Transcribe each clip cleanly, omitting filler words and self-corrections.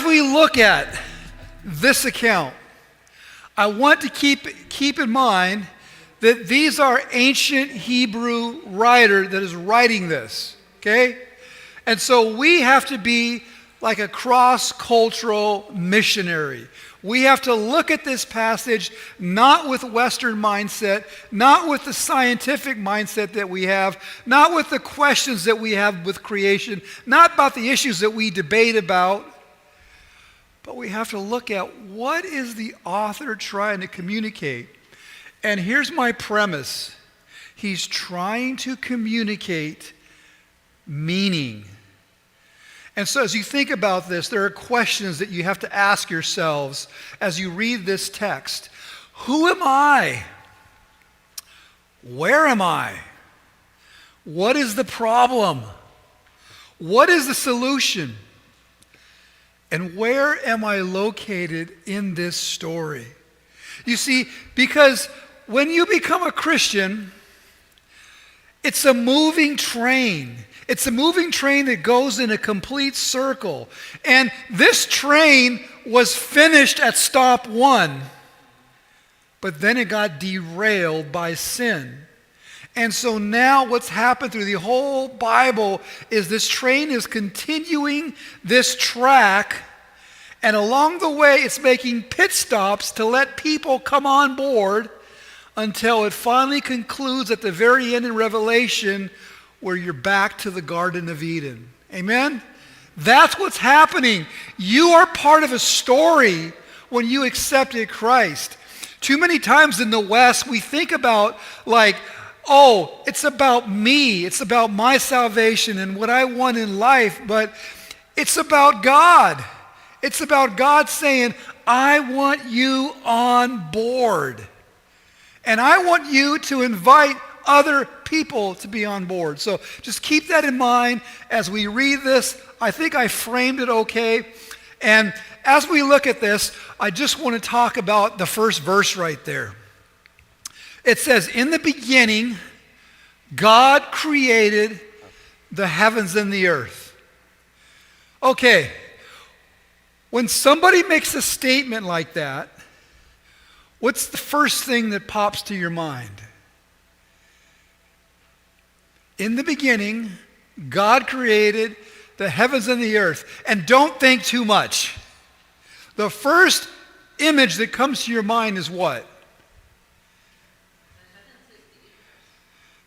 we look at this account, I want to keep in mind that these are ancient Hebrew writer that is writing this, okay? And so we have to be like a cross-cultural missionary. We have to look at this passage not with Western mindset, not with the scientific mindset that we have, not with the questions that we have with creation, not about the issues that we debate about, but we have to look at what is the author trying to communicate. And here's my premise. He's trying to communicate meaning. And so as you think about this, there are questions that you have to ask yourselves as you read this text. Who am I? Where am I? What is the problem? What is the solution? And where am I located in this story? You see, because when you become a Christian, it's a moving train. It's a moving train that goes in a complete circle. And this train was finished at stop 1, but then it got derailed by sin. And so now what's happened through the whole Bible is this train is continuing this track, and along the way it's making pit stops to let people come on board until it finally concludes at the very end in Revelation, where you're back to the Garden of Eden. Amen? That's what's happening. You are part of a story when you accepted Christ. Too many times in the West, we think about like, oh, it's about me. It's about my salvation and what I want in life. But it's about God. It's about God saying, I want you on board. And I want you to invite other people to be on board. So just keep that in mind as we read this. I think I framed it okay. And as we look at this, I just want to talk about the first verse right there. It says, in the beginning, God created the heavens and the earth. Okay, when somebody makes a statement like that, what's the first thing that pops to your mind? In the beginning, God created the heavens and the earth. And don't think too much. The first image that comes to your mind is what?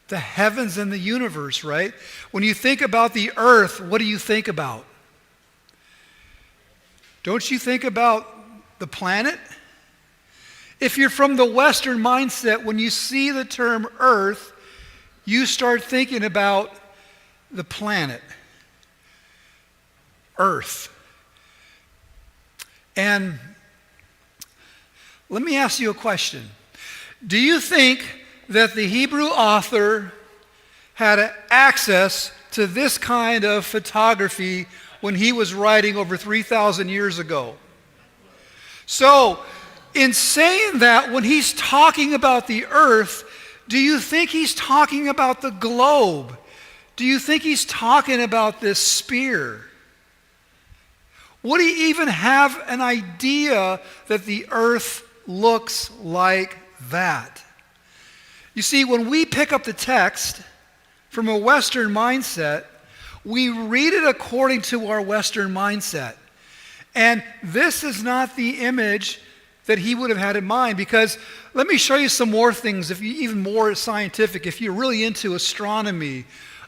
The heavens and the universe, right? When you think about the earth, what do you think about? Don't you think about the planet? If you're from the Western mindset, when you see the term earth, you start thinking about the planet, Earth. And let me ask you a question. Do you think that the Hebrew author had access to this kind of photography when he was writing over 3,000 years ago? So, in saying that, when he's talking about the earth, do you think he's talking about the globe? Do you think he's talking about this sphere? Would he even have an idea that the earth looks like that? You see, when we pick up the text from a Western mindset, we read it according to our Western mindset. And this is not the image that he would have had in mind, because let me show you some more things, if you even more scientific, if you're really into astronomy.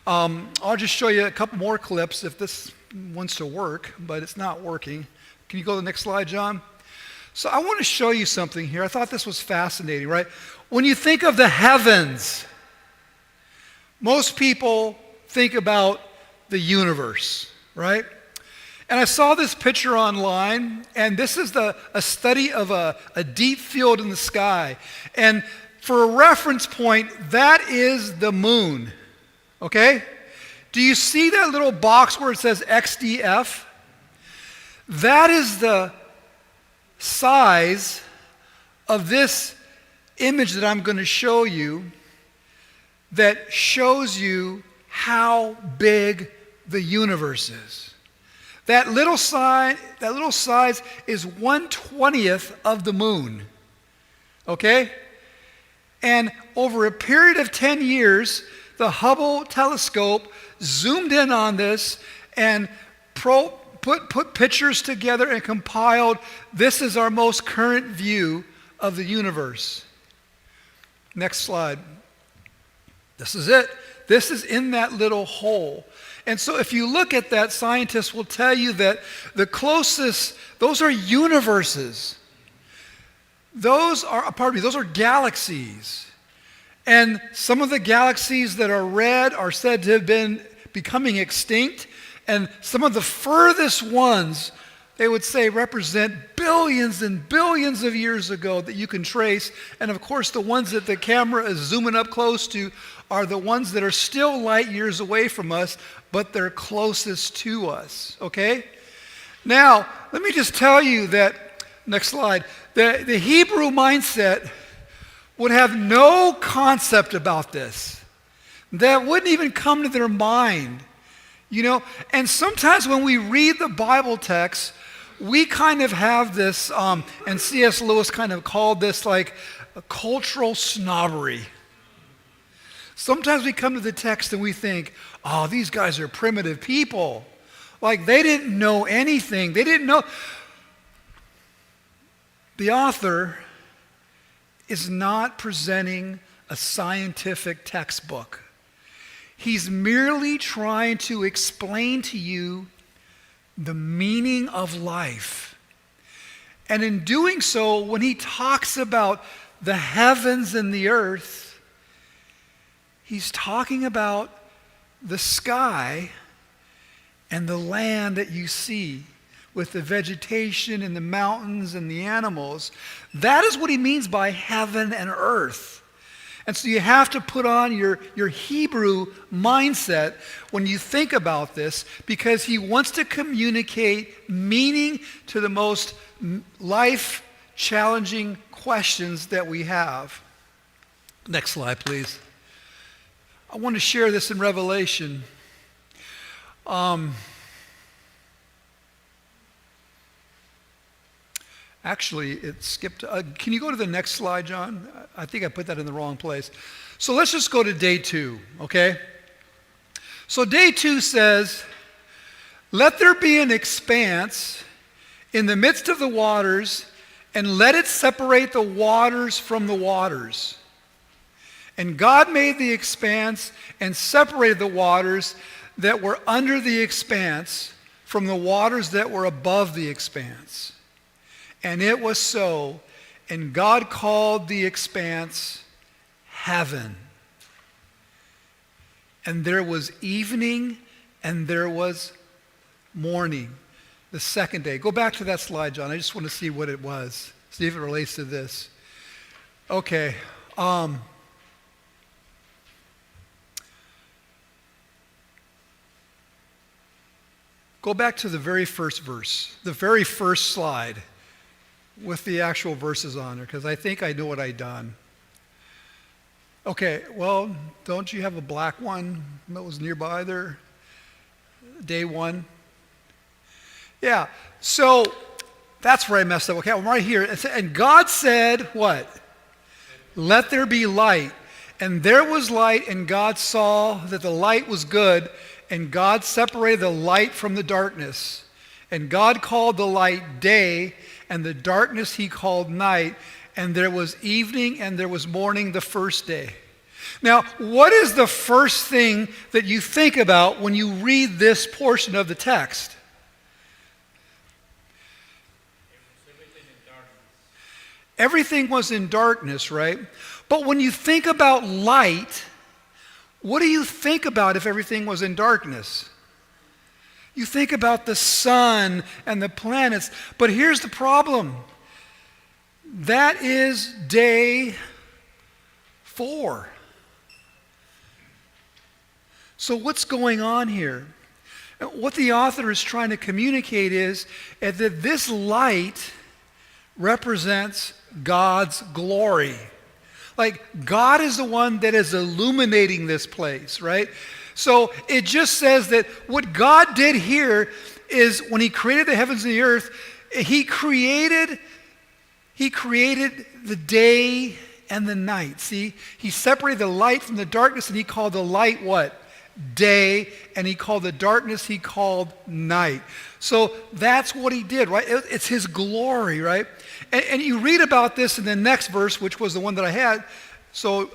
I'll just show you a couple more clips if this wants to work, but it's not working. Can you go to the next slide, John? So I want to show you something here. I thought this was fascinating, right? When you think of the heavens, most people think about the universe, right? And I saw this picture online, and this is a study of a deep field in the sky. And for a reference point, that is the moon, okay? Do you see that little box where it says XDF? That is the size of this image that I'm going to show you that shows you how big the universe is. That little size is 1/20th of the moon. Okay? And over a period of 10 years, the Hubble telescope zoomed in on this and put pictures together and compiled, this is our most current view of the universe. Next slide. This is it. This is in that little hole. And so if you look at that, scientists will tell you that the closest, those are universes. Those are galaxies. And some of the galaxies that are red are said to have been becoming extinct. And some of the furthest ones, they would say, represent billions and billions of years ago that you can trace. And of course, the ones that the camera is zooming up close to are the ones that are still light years away from us, but they're closest to us, okay? Now, let me just tell you that, next slide, the Hebrew mindset would have no concept about this. That wouldn't even come to their mind, you know? And sometimes when we read the Bible text, we kind of have this, and C.S. Lewis kind of called this like a cultural snobbery. Sometimes we come to the text and we think, oh, these guys are primitive people. Like they didn't know anything. They didn't know. The author is not presenting a scientific textbook. He's merely trying to explain to you the meaning of life. And in doing so, when he talks about the heavens and the earth, he's talking about the sky and the land that you see with the vegetation and the mountains and the animals. That is what he means by heaven and earth. And so you have to put on your Hebrew mindset when you think about this, because he wants to communicate meaning to the most life-challenging questions that we have. Next slide, please. I want to share this in Revelation. Actually, it skipped. Can you go to the next slide, John? I think I put that in the wrong place. So let's just go to day 2, okay? So day 2 says, let there be an expanse in the midst of the waters, and let it separate the waters from the waters. And God made the expanse and separated the waters that were under the expanse from the waters that were above the expanse. And it was so, and God called the expanse heaven. And there was evening and there was morning, the second day. Go back to that slide, John. I just want to see what it was. See if it relates to this. Okay. Go back to the very first verse, the very first slide with the actual verses on there, because I think I know what I've done. Okay, well, don't you have a black one that was nearby there? Day 1. Yeah, so that's where I messed up. Okay, I'm right here. And God said, what? Let there be light. And there was light, and God saw that the light was good, and God separated the light from the darkness. And God called the light day, and the darkness he called night. And there was evening and there was morning the first day. Now, what is the first thing that you think about when you read this portion of the text? Everything was in darkness, right? But when you think about light, what do you think about if everything was in darkness? You think about the sun and the planets. But here's the problem. That is day 4. So what's going on here? What the author is trying to communicate is that this light represents God's glory. Like God is the one that is illuminating this place, right? So it just says that what God did here is when he created the heavens and the earth, he created the day and the night. See, he separated the light from the darkness, and he called the light what? Day, and he called the darkness, he called night. So that's what he did, right? It's his glory, right? And you read about this in the next verse, which was the one that I had. So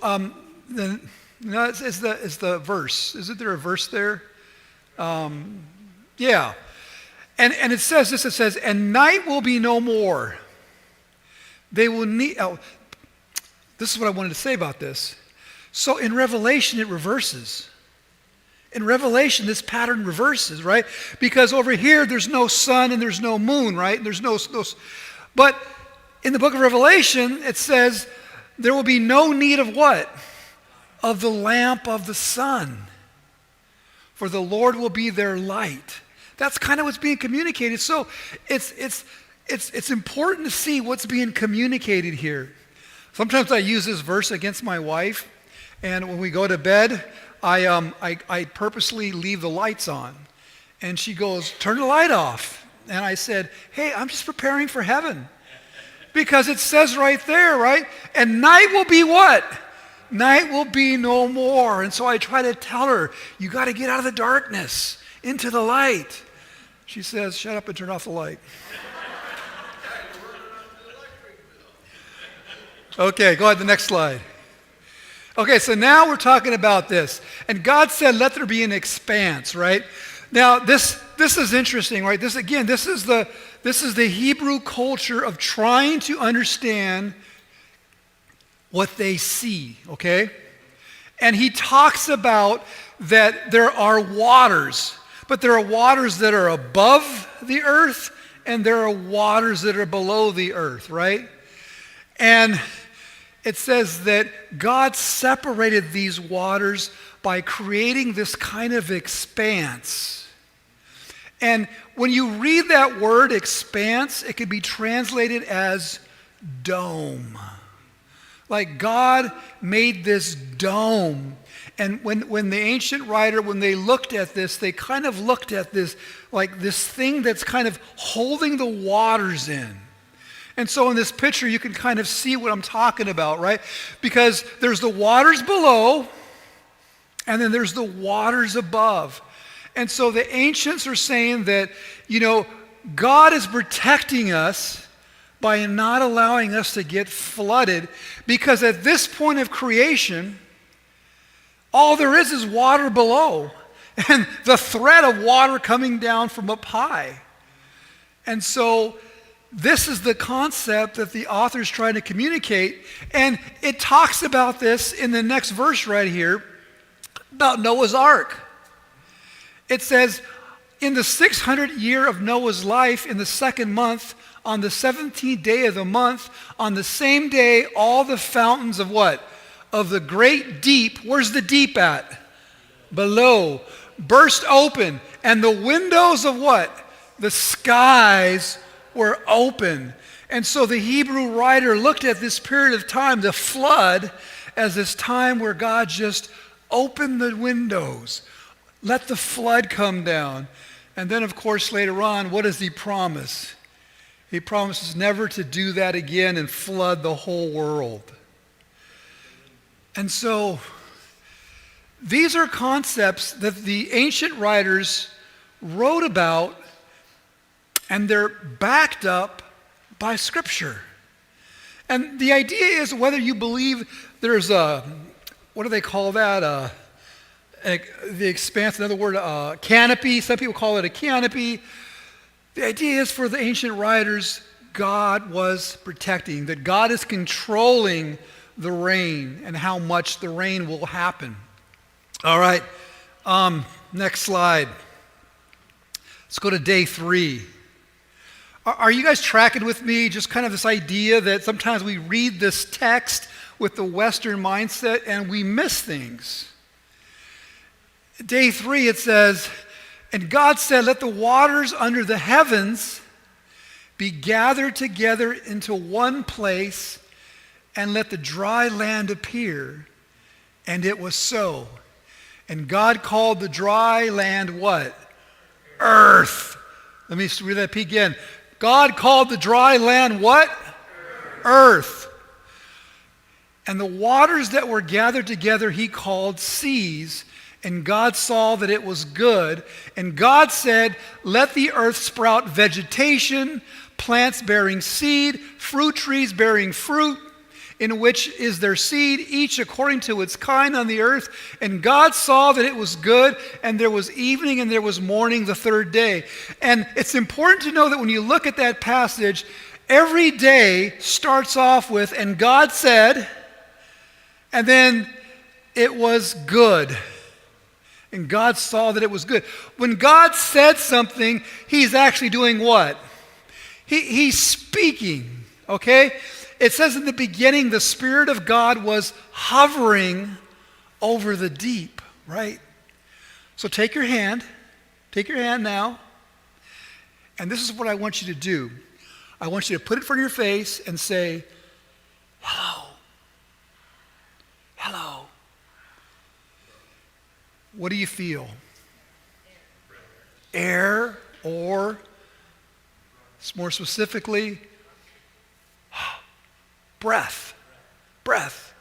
it's the verse. Isn't there a verse there? Yeah. And it says this, it says, and night will be no more. They will need, this is what I wanted to say about this. So in Revelation, it reverses. In Revelation, this pattern reverses, right? Because over here, there's no sun and there's no moon, right? There's no. But in the book of Revelation, it says there will be no need of what? Of the lamp of the sun. For the Lord will be their light. That's kind of what's being communicated. So it's important to see what's being communicated here. Sometimes I use this verse against my wife, and when we go to bed, I purposely leave the lights on. And she goes, turn the light off. And I said, hey, I'm just preparing for heaven. Because it says right there, right? And night will be what? Night will be no more. And so I try to tell her, you got to get out of the darkness into the light. She says, shut up and turn off the light. Okay, go ahead to the next slide. Okay, so now we're talking about this. And God said, let there be an expanse, right? Now, this is interesting, right? This is the Hebrew culture of trying to understand what they see, okay? And he talks about that there are waters, but there are waters that are above the earth, and there are waters that are below the earth, right? And it says that God separated these waters by creating this kind of expanse. And when you read that word expanse, it could be translated as dome. Like God made this dome. And when the ancient writer, when they looked at this, they kind of looked at this like this thing that's kind of holding the waters in. And so in this picture, you can kind of see what I'm talking about, right? Because there's the waters below, and then there's the waters above. And so the ancients are saying that, God is protecting us by not allowing us to get flooded, because at this point of creation, all there is water below, and the threat of water coming down from up high. And so this is the concept that the author is trying to communicate, and it talks about this in the next verse right here about Noah's Ark. It says, in the 600th year of Noah's life, in the second month, on the 17th day of the month, on the same day, all the fountains of what? Of the great deep, where's the deep at? Below, burst open, and the windows of what? The skies were open. And so the Hebrew writer looked at this period of time, the flood, as this time where God just opened the windows, let the flood come down. And then, of course, later on, what does he promise? He promises never to do that again and flood the whole world. And so these are concepts that the ancient writers wrote about, and they're backed up by Scripture. And the idea is whether you believe there's what do they call that? The expanse, another word, canopy. Some people call it a canopy. The idea is for the ancient writers, God was protecting, that God is controlling the rain and how much the rain will happen. All right, next slide. Let's go to day 3. Are you guys tracking with me? Just kind of this idea that sometimes we read this text with the Western mindset and we miss things. Day 3, it says, and God said, let the waters under the heavens be gathered together into one place, and let the dry land appear. And it was so. And God called the dry land what? Earth. Let me read that again. God called the dry land what? Earth. And the waters that were gathered together he called seas. And God saw that it was good. And God said, let the earth sprout vegetation, plants bearing seed, fruit trees bearing fruit, in which is their seed, each according to its kind on the earth. And God saw that it was good, and there was evening and there was morning the third day. And it's important to know that when you look at that passage, every day starts off with, and God said, and then it was good. And God saw that it was good. When God said something, he's actually doing what? He's speaking, okay? It says in the beginning, the Spirit of God was hovering over the deep, right? So take your hand now, and this is what I want you to do. I want you to put it in front of your face and say, hello. Hello. What do you feel? Air, or more specifically, breath. Breath.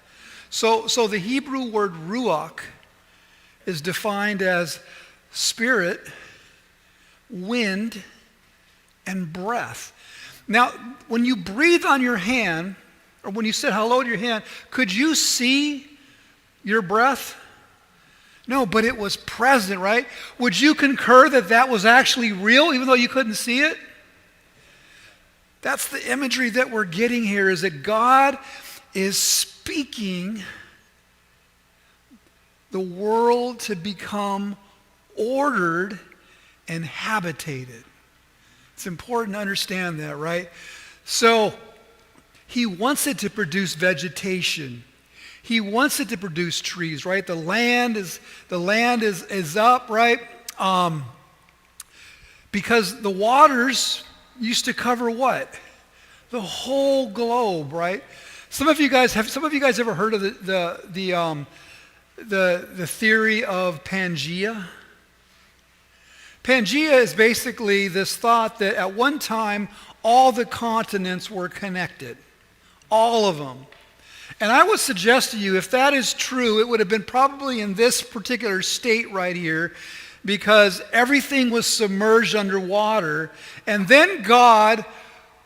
So the Hebrew word ruach is defined as spirit, wind, and breath. Now, when you breathe on your hand, or when you said hello to your hand, could you see your breath? No, but it was present, right? Would you concur that that was actually real, even though you couldn't see it? That's the imagery that we're getting here, is that God is speaking the world to become ordered and habitated. It's important to understand that, right? So he wants it to produce vegetation. He wants it to produce trees, right? The land is up, right? Because the waters used to cover what? The whole globe, right? Some of you guys ever heard of the theory of Pangea? Pangea is basically this thought that at one time all the continents were connected. All of them. And I would suggest to you, if that is true, it would have been probably in this particular state right here, because everything was submerged underwater. And then God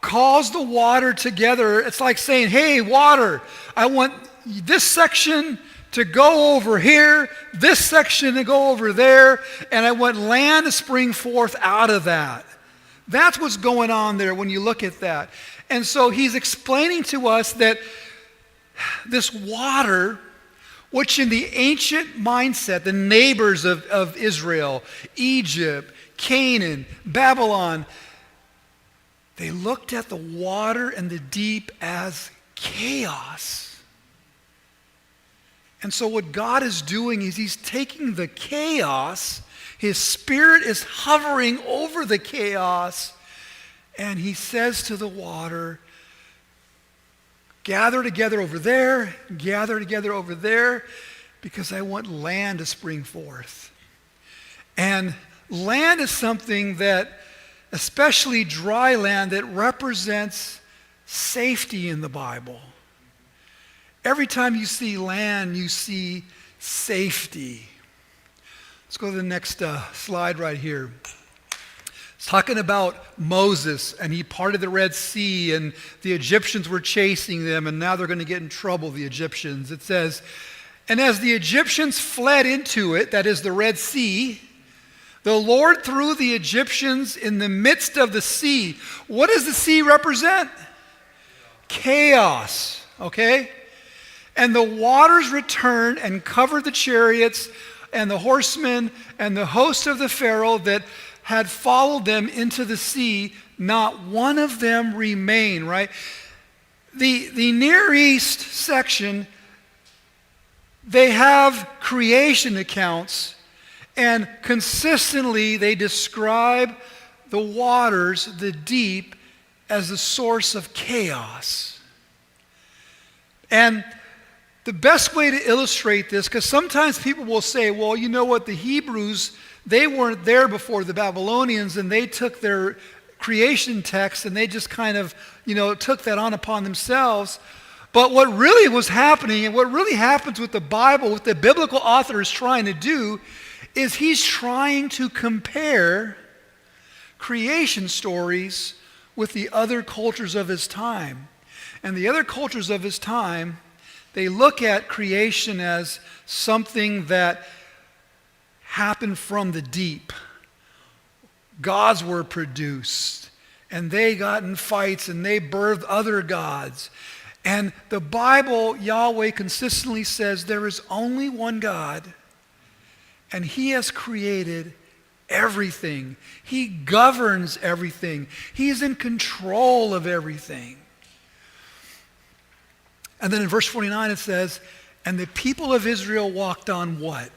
calls the water together. It's like saying, hey, water, I want this section to go over here, this section to go over there, and I want land to spring forth out of that. That's what's going on there when you look at that. And so he's explaining to us that this water, which in the ancient mindset, the neighbors of Israel, Egypt, Canaan, Babylon, they looked at the water and the deep as chaos. And so what God is doing is he's taking the chaos, his Spirit is hovering over the chaos, and he says to the water, gather together over there, because I want land to spring forth. And land is something that, especially dry land, that represents safety in the Bible. Every time you see land, you see safety. Let's go to the next slide right here. It's talking about Moses, and he parted the Red Sea, and the Egyptians were chasing them, and now they're going to get in trouble, the Egyptians. It says, and as the Egyptians fled into it, that is the Red Sea, the Lord threw the Egyptians in the midst of the sea. What does the sea represent? Chaos, okay? And the waters returned and covered the chariots and the horsemen and the host of the Pharaoh that had followed them into the sea. Not one of them remained, right? The Near East section, they have creation accounts, and consistently they describe the waters, the deep, as the source of chaos. And the best way to illustrate this, because sometimes people will say, well, you know what, the Hebrews, they weren't there before the Babylonians, and they took their creation text and they just kind of, took that on upon themselves. But what really was happening, and what really happens with the Bible, what the biblical author is trying to do, is he's trying to compare creation stories with the other cultures of his time. And the other cultures of his time, they look at creation as something that happened from the deep. Gods were produced, and they got in fights, and they birthed other gods. And the Bible, Yahweh consistently says there is only one God, and he has created everything. He governs everything. He is in control of everything. And then in verse 49 it says, and the people of Israel walked on what?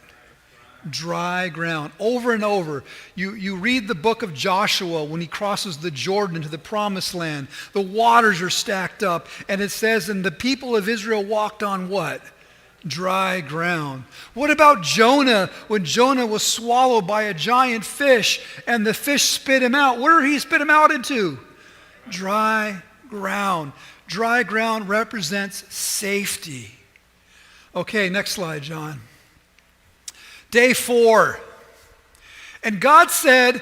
Dry ground. Over and over. You read the book of Joshua when he crosses the Jordan into the promised land. The waters are stacked up. And it says, and the people of Israel walked on what? Dry ground. What about Jonah when Jonah was swallowed by a giant fish and the fish spit him out? Where did he spit him out into? Dry ground. Dry ground represents safety. Okay, next slide, John. Day 4. And God said,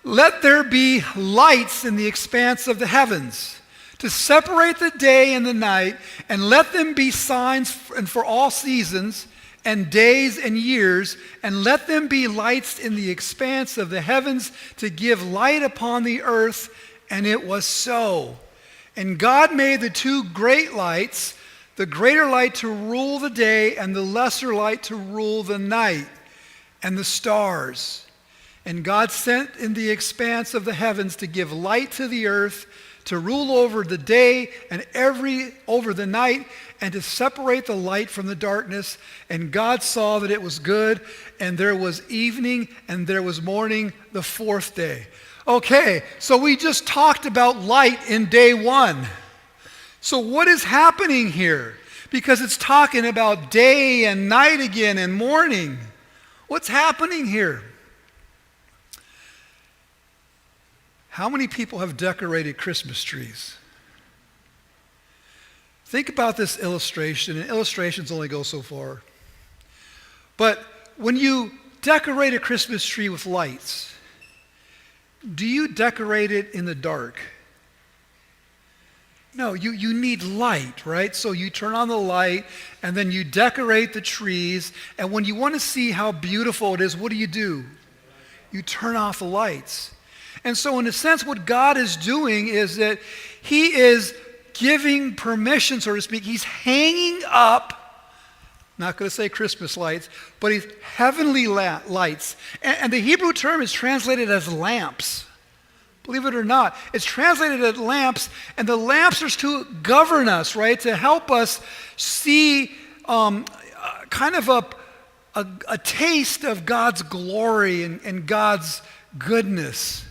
let there be lights in the expanse of the heavens to separate the day and the night, and let them be signs for all seasons and days and years, and let them be lights in the expanse of the heavens to give light upon the earth. And it was so. And God made the two great lights, the greater light to rule the day and the lesser light to rule the night, and the stars. And God sent in the expanse of the heavens to give light to the earth, to rule over the day and over the night, and to separate the light from the darkness. And God saw that it was good, and there was evening and there was morning the fourth day. Okay, so we just talked about light in day 1. So what is happening here? Because it's talking about day and night again and morning. What's happening here? How many people have decorated Christmas trees? Think about this illustration, and illustrations only go so far. But when you decorate a Christmas tree with lights, do you decorate it in the dark? No, you need light, right? So you turn on the light, and then you decorate the trees, and when you want to see how beautiful it is, what do? You turn off the lights. And so in a sense, what God is doing is that he is giving permission, so to speak. He's hanging up, not going to say Christmas lights, but he's heavenly lights. And the Hebrew term is translated as lamps. Believe it or not, it's translated as lamps, and the lamps are to govern us, right? To help us see kind of a taste of God's glory and God's goodness.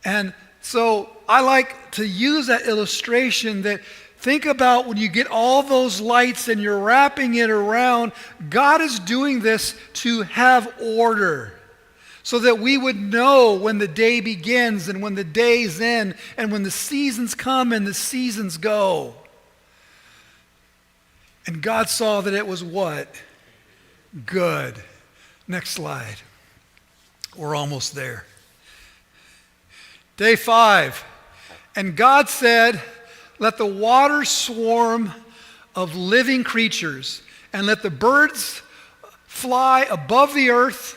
And so I like to use that illustration that think about when you get all those lights and you're wrapping it around, God is doing this to have order so that we would know when the day begins and when the days end and when the seasons come and the seasons go. And God saw that it was what? Good. Next slide. We're almost there. Day 5, and God said, let the waters swarm of living creatures, and let the birds fly above the earth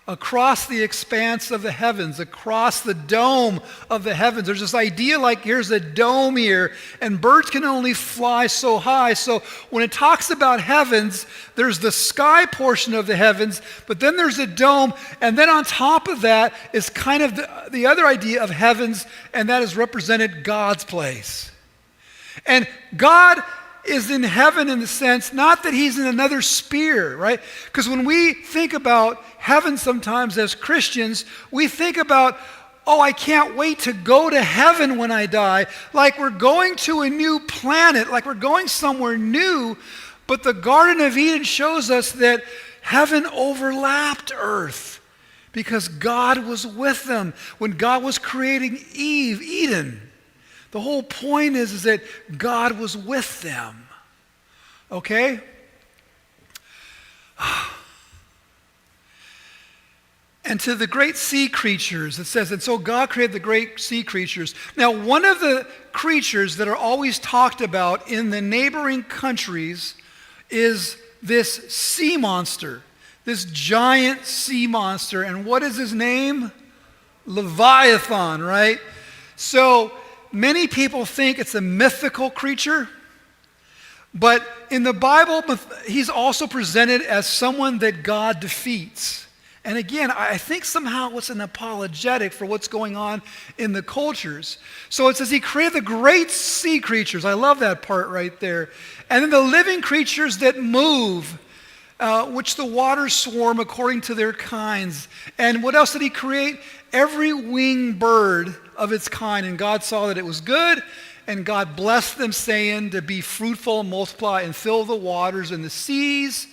across the expanse of the heavens, across the dome of the heavens. There's this idea like here's a dome here, and birds can only fly so high. So when it talks about heavens, there's the sky portion of the heavens, but then there's a dome, and then on top of that is kind of the other idea of heavens, and that is represented God's place. And God is in heaven in the sense, not that he's in another sphere, right? Because when we think about heaven sometimes as Christians, we think about, oh, I can't wait to go to heaven when I die. Like we're going to a new planet, like we're going somewhere new. But the Garden of Eden shows us that Heaven overlapped earth because God was with them when God was creating Eden. The whole point is that God was with them. Okay? And to the great sea creatures, it says, and so God created the great sea creatures. Now, one of the creatures that are always talked about in the neighboring countries is this sea monster, this giant sea monster. And what is his name? Leviathan, right? So many people think it's a mythical creature, but in the Bible, he's also presented as someone that God defeats. And again, I think somehow it's an apologetic for what's going on in the cultures. So it says he created the great sea creatures. I love that part right there. And then the living creatures that move, which the waters swarm according to their kinds. And what else did he create? Every winged bird of its kind. And God saw that it was good. And God blessed them, saying to be fruitful and multiply and fill the waters and the seas.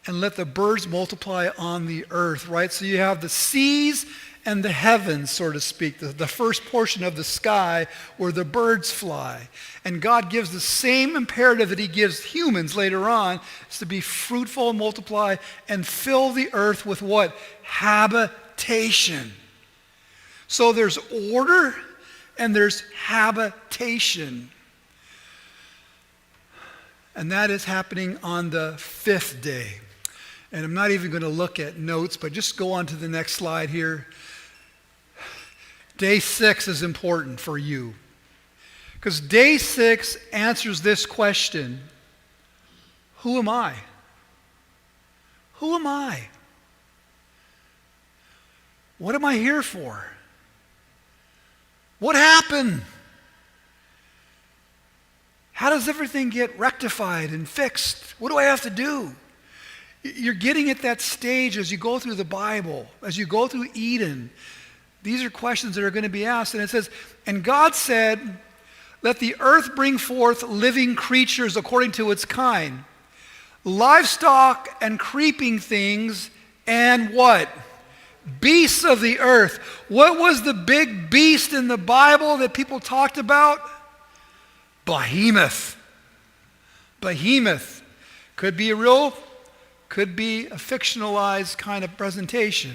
And let the birds multiply on the earth, right? So you have the seas and the heavens, so to speak, the first portion of the sky where the birds fly. And God gives the same imperative that he gives humans later on, is to be fruitful and multiply and fill the earth with what? Habitation. So there's order and there's habitation. And that is happening on the 5th day. And I'm not even going to look at notes, but just go on to the next slide here. Day 6 is important for you. Because day 6 answers this question: who am I? Who am I? What am I here for? What happened? How does everything get rectified and fixed? What do I have to do? You're getting at that stage as you go through the Bible, as you go through Eden. These are questions that are going to be asked. And it says, and God said, let the earth bring forth living creatures according to its kind, livestock and creeping things, and what? Beasts of the earth. What was the big beast in the Bible that people talked about? Behemoth. Behemoth. Could be a real, could be a fictionalized kind of presentation.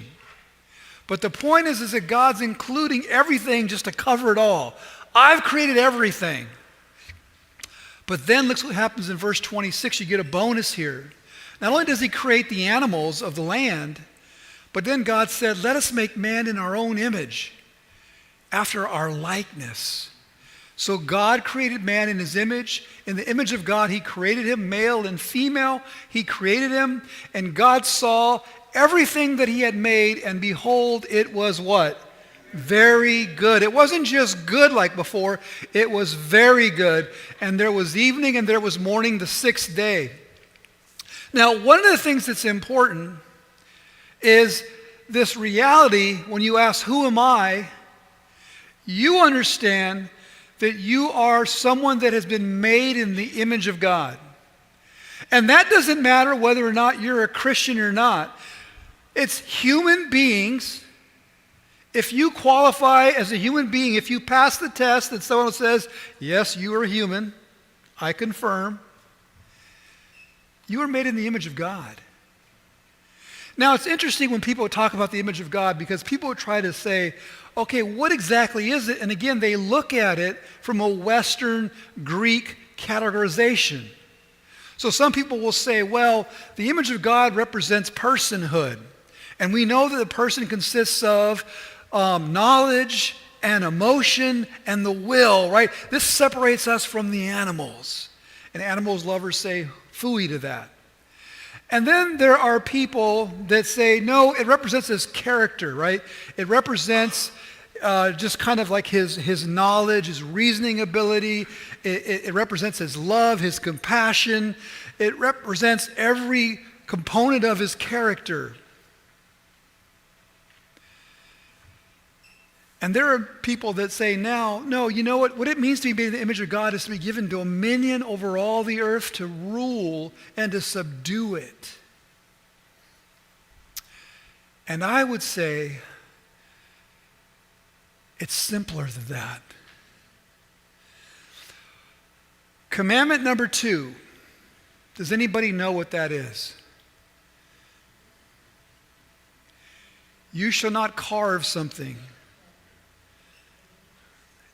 But the point is that God's including everything just to cover it all. I've created everything. But then look what happens in verse 26. You get a bonus here. Not only does he create the animals of the land, but then God said, let us make man in our own image, after our likeness. So God created man in his image. In the image of God, he created him, male and female. He created him, and God saw everything that he had made, and behold, it was what? Very good. It wasn't just good like before. It was very good. And there was evening and there was morning the 6th day. Now, one of the things that's important is this reality. When you ask, who am I? You understand that you are someone that has been made in the image of God. And that doesn't matter whether or not you're a Christian or not. It's human beings. If you qualify as a human being, if you pass the test and someone says, yes, you are human, I confirm, you are made in the image of God. Now, it's interesting when people talk about the image of God, because people try to say, okay, what exactly is it? And again, they look at it from a Western Greek categorization. So some people will say, well, the image of God represents personhood. And we know that the person consists of knowledge and emotion and the will, right? This separates us from the animals. And animals lovers say phooey to that. And then there are people that say, no, it represents his character, right? It represents just kind of like his knowledge, his reasoning ability. It represents his love, his compassion. It represents every component of his character. And there are people that say now, no, you know what it means to be made in the image of God is to be given dominion over all the earth, to rule and to subdue it. And I would say it's simpler than that. Commandment number 2. Does anybody know what that is? You shall not carve something.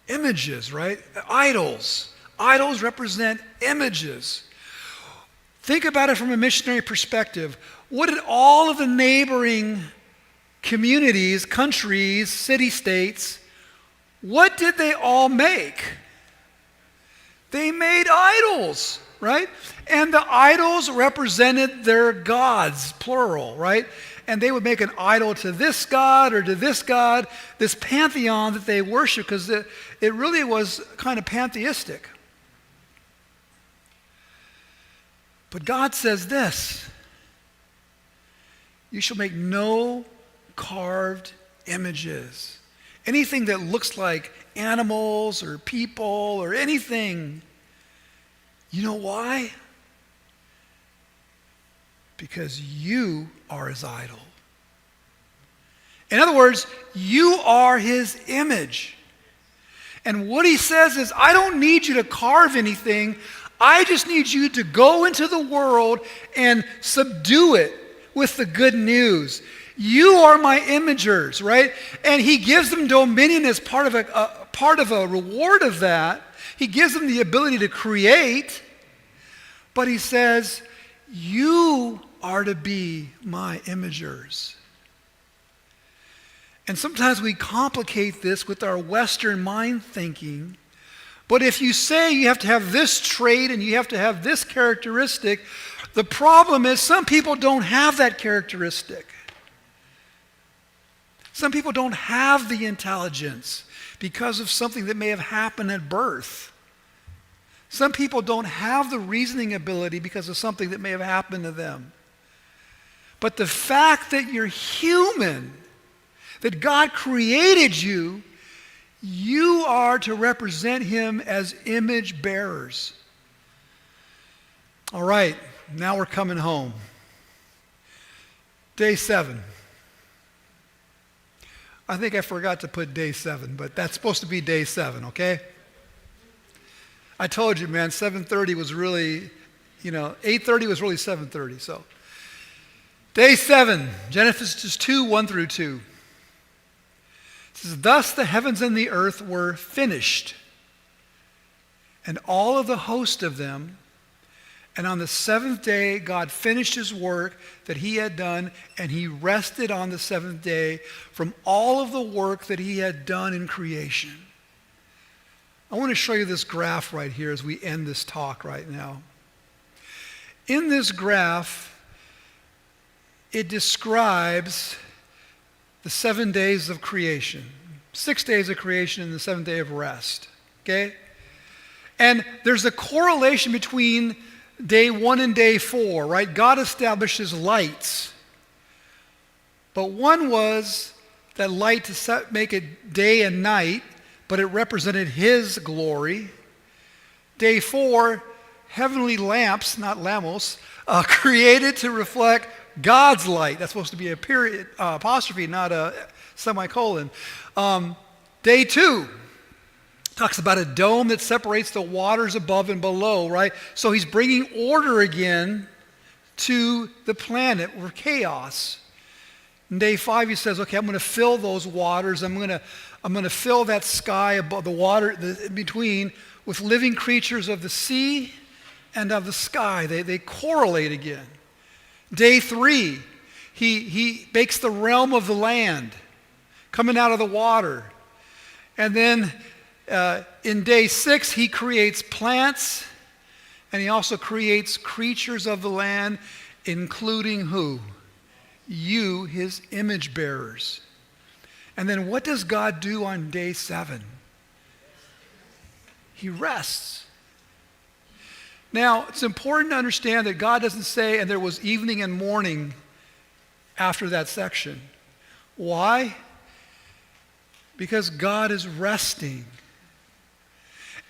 Images, right? Idols. Idols represent images. Think about it from a missionary perspective. What did all of the neighboring communities, countries, city-states, what did they all make? They made idols, right? And the idols represented their gods, plural, right? And they would make an idol to this god or to this god, this pantheon that they worship, because it really was kind of pantheistic. But God says this: you shall make no carved images. Anything that looks like animals or people or anything. You know why? Because you are his idol. In other words, you are his image. And what he says is, I don't need you to carve anything. I just need you to go into the world and subdue it with the good news. You are my imagers, right? And he gives them dominion as part of a reward of that. He gives them the ability to create, but he says, you are to be my imagers. And sometimes we complicate this with our Western mind thinking. But if you say you have to have this trait and you have to have this characteristic, the problem is some people don't have that characteristic. Some people don't have the intelligence because of something that may have happened at birth. Some people don't have the reasoning ability because of something that may have happened to them. But the fact that you're human, that God created you, you are to represent him as image bearers. All right, now we're coming home. Day 7. I think I forgot to put day 7, but that's supposed to be day 7, okay? I told you, man, 7:30 was really, 8:30 was really 7:30, so. Day 7, Genesis 2, 1 through 2. It says, thus the heavens and the earth were finished, and all of the host of them. And on the 7th day, God finished his work that he had done, and he rested on the 7th day from all of the work that he had done in creation. I want to show you this graph right here as we end this talk right now. In this graph, it describes the 7 days of creation. 6 days of creation and the 7th day of rest. Okay? And there's a correlation between day 1 and day 4, right? God establishes lights. But one was that light to make it day and night, but it represented his glory. Day 4, heavenly lamps, not lamos, created to reflect God's light. That's supposed to be a period, apostrophe, not a semicolon. Day 2 talks about a dome that separates the waters above and below, right? So he's bringing order again to the planet or chaos. In day 5, he says, okay, I'm going to fill those waters. I'm going to fill that sky above the water in between with living creatures of the sea and of the sky. They correlate again. Day 3, he makes the realm of the land coming out of the water. And then in day 6, he creates plants, and he also creates creatures of the land, including who? You, his image bearers. And then what does God do on day 7? He rests. Now, it's important to understand that God doesn't say, and there was evening and morning after that section. Why? Because God is resting.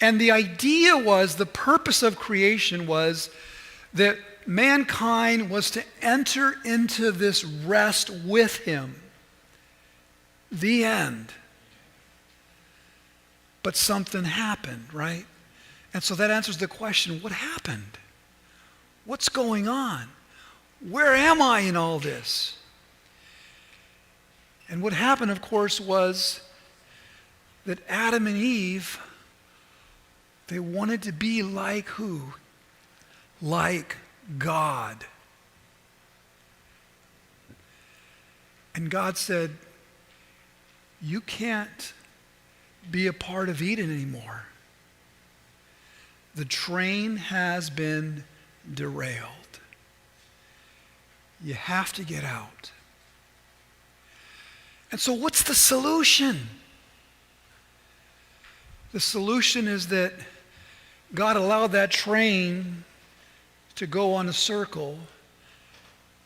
And the idea was, the purpose of creation was that mankind was to enter into this rest with him. The end. But something happened, right? And so that answers the question, what happened? What's going on? Where am I in all this? And what happened, of course, was that Adam and Eve, they wanted to be like who? Like God. And God said, you can't be a part of Eden anymore. The train has been derailed. You have to get out. And so what's the solution? The solution is that God allowed that train to go on a circle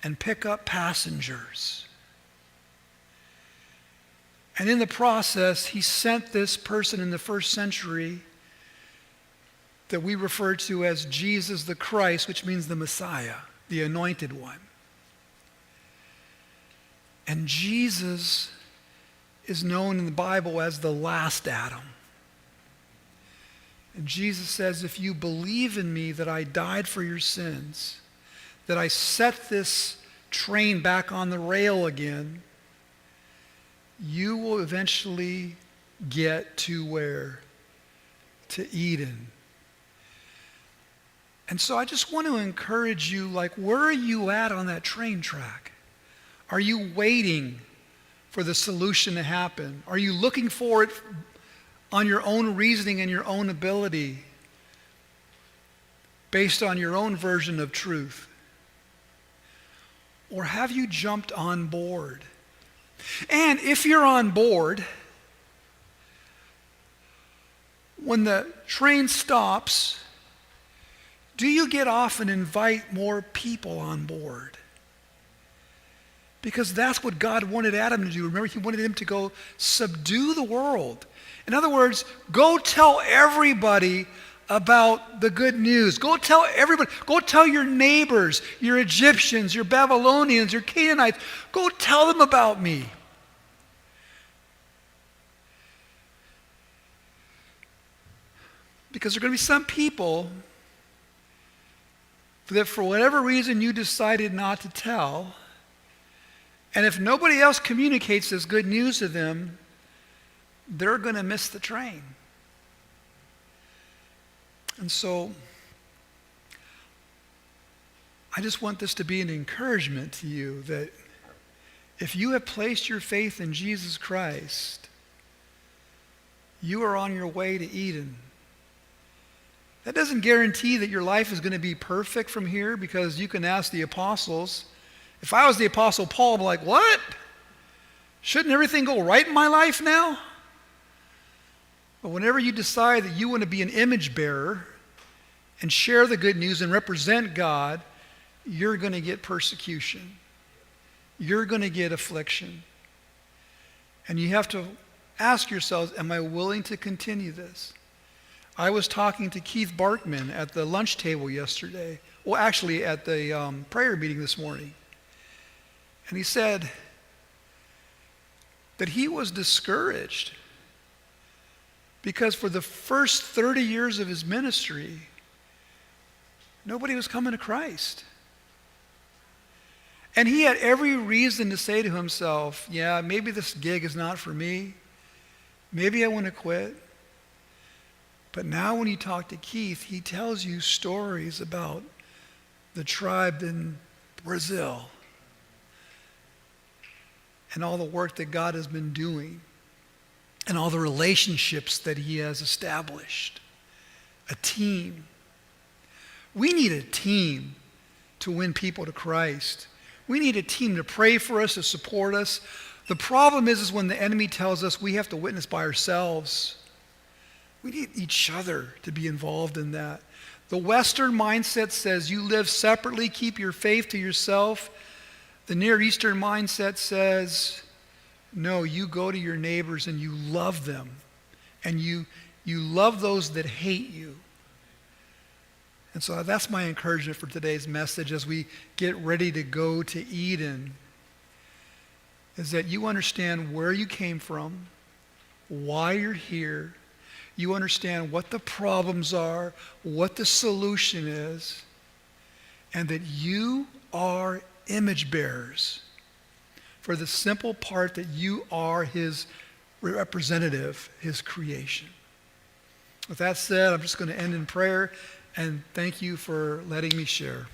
and pick up passengers. And in the process, he sent this person in the first century that we refer to as Jesus the Christ, which means the Messiah, the anointed one. And Jesus is known in the Bible as the last Adam. And Jesus says, if you believe in me that I died for your sins, that I set this train back on the rail again, you will eventually get to where? To Eden. And so I just want to encourage you, like, where are you at on that train track? Are you waiting for the solution to happen? Are you looking for it on your own reasoning and your own ability, based on your own version of truth? Or have you jumped on board? And if you're on board, when the train stops, do you get off and invite more people on board? Because that's what God wanted Adam to do. Remember, he wanted him to go subdue the world. In other words, go tell everybody about the good news. Go tell everybody. Go tell your neighbors, your Egyptians, your Babylonians, your Canaanites. Go tell them about me. Because there are going to be some people that for whatever reason you decided not to tell, and if nobody else communicates this good news to them, they're going to miss the train. And so I just want this to be an encouragement to you that if you have placed your faith in Jesus Christ, you are on your way to Eden. That doesn't guarantee that your life is going to be perfect from here, because you can ask the apostles. If I was the Apostle Paul, I'd be like, what? Shouldn't everything go right in my life now? But whenever you decide that you want to be an image bearer and share the good news and represent God, you're going to get persecution. You're going to get affliction. And you have to ask yourselves, am I willing to continue this? I was talking to Keith Barkman at the lunch table yesterday. Well, actually at the prayer meeting this morning. And he said that he was discouraged because for the first 30 years of his ministry, nobody was coming to Christ. And he had every reason to say to himself, yeah, maybe this gig is not for me. Maybe I want to quit. But now when you talk to Keith, he tells you stories about the tribe in Brazil and all the work that God has been doing and all the relationships that he has established. A team. We need a team to win people to Christ. We need a team to pray for us, to support us. The problem is when the enemy tells us we have to witness by ourselves. We need each other to be involved in that. The Western mindset says you live separately, keep your faith to yourself. The Near Eastern mindset says, no, you go to your neighbors and you love them. And you love those that hate you. And so that's my encouragement for today's message as we get ready to go to Eden, is that you understand where you came from, why you're here. You understand what the problems are, what the solution is, and that you are image bearers for the simple part that you are his representative, his creation. With that said, I'm just going to end in prayer, and thank you for letting me share.